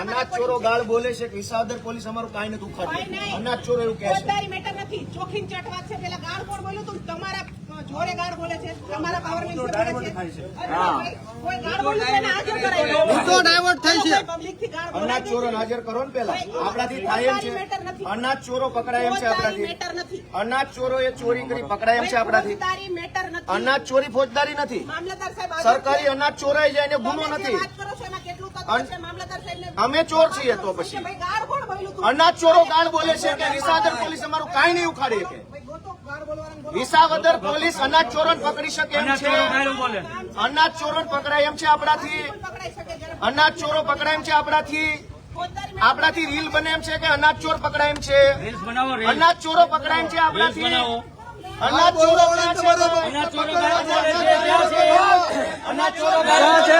અનાજ ચોરો ગાળ બોલે છે કે વિસાવદર પોલીસ અમારું કાંઈ નથી ઉખાડ્યું. અનાજ ચોરો એવું કહે છે. મેટર નથી. ચોખીન ચટ વાત છે. પેલા ગાળ કોણ બોલ્યું તું? તમારા જોડે ગાળ બોલે છે. તમારા પાવર મિનિસ્ટર બોલે છે. કોઈ ગાળ બોલે છે ને હાજર કરાય. મુદ્દો ડાયવર્ટ થાય છે. પબ્લિક થી ગાળ બોલે. અનાજ ચોરો હાજર કરો ને પેલા. આપણાથી થાય એમ છે. અનાજ ચોરો પકડાય એમ છે આપણાથી. મેટર નથી. અનાજ ચોરો એ ચોરી કરી પકડાય એમ છે આપણાથી. ફોજદારી મેટર નથી. અનાજ ચોરી ફોજદારી નથી. મામલતદાર સાહેબ સરકારી અનાજ ચોરાઈ જાય ને ગુનો નથી. વાત કરો છો એમાં કેટલું તથ્ય છે? મામલતદાર સાહેબને અમે ચોર છીએ તો પછી ભાઈ ગાળ કોણ બોલ્યું તું? અનાજ ચોરો ગાળ બોલે છે કે વિસાવદર પોલીસ અમારું કાંઈ નહીં ઉખાડે કે ભાઈ ગોતો ગાળ બોલવાનું વિસાવદર પોલીસ અનાજ ચોરોને પકડી શકે એમ છે. અનાજ ચોરોને પકડાય એમ છે આપણાથી. પકડાઈ શકે જ્યારે અનાજ ચોરો પકડાય એમ છે આપણાથી. ફોજદારી આપણાથી રીલ બને એમ છે કે અનાજ ચોર પકડાય એમ છે. અનાજ ચોરો પકડાય એમ છે આપણાથી. અનાજ ચોરો ક્યાં છે? અનાજ ચોરો ક્યાં છે? અનાજ ચોરો ક્યાં છે?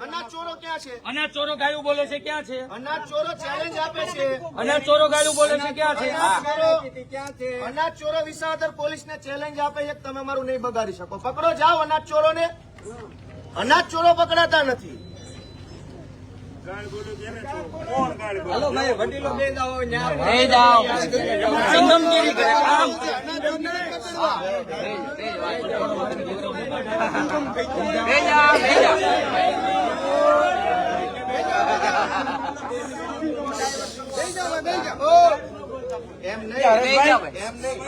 અનાજ ચોરો ક્યાં છે? અનાજ ચોરો ગાયું બોલે છે ક્યાં છે? અનાજ ચોરો ચેલેન્જ આપે છે. અનાજ ચોરો ગાયું બોલે છે ક્યાં છે? અનાજ ચોરો વિસાવદર પોલીસ ને ચેલેન્જ આપે છે કે તમે મારું નહીં બગાડી શકો. પકડો જાઓ અનાજ ચોરો ને. અનાજ ચોરો પકડાતા નથી. નહીં જાઓ સંગમગીરી કરે આમ એમ નહીં.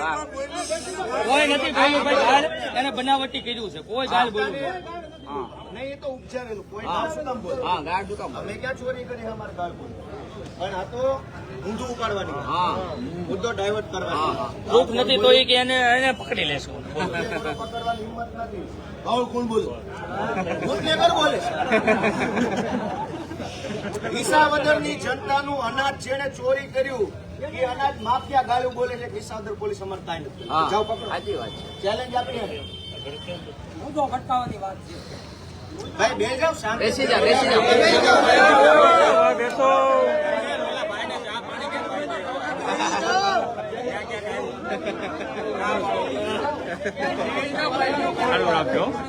કોઈ નથી બોલ્યું ભાઈ ગાળ એને બનાવટી કર્યું છે કોઈ ગાળ બોલ્યું નહીં એ તો ઉપજાવેલું. કોઈ ગાળ શું કામ બોલે? અમે ક્યાં ચોરી કરી અમારે ગાળ બોલે? પણ આ તો ઊંધું ઉપાડવાની મુદ્દો ડાયવર્ટ કરવાનો. પ્રૂફ નથી તો એ કે એને પકડી લેશું પકડવાની હિંમત નથી. બાઉલ કોણ બોલે? બુટલેગર બોલે છે. વિસાવદરની જનતાનું અનાજ જેને ચોરી કર્યું એ અનાજ માફિયા ગાળું બોલે છે. વિસાવદર પોલીસ અમારે કાંઈ નથી. જાઓ પકડો. સાચી વાત છે. ચેલેન્જ આપીએ. મુદ્દો ભટકાવવાની વાત છે. ભાઈ બે જાવ શાંતિ. બેસી જા બેસો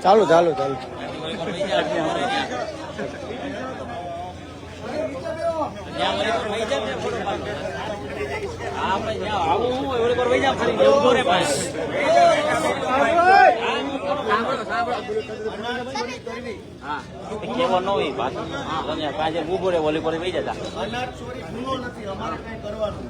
ચાલુ ચાલુ ચાલુ. કેવો ન હોય વાત ઉભો રે ઓલી પર વહી જતા અનાજ ચોરી ગુનો નથી. અમારે કઈ કરવાનું.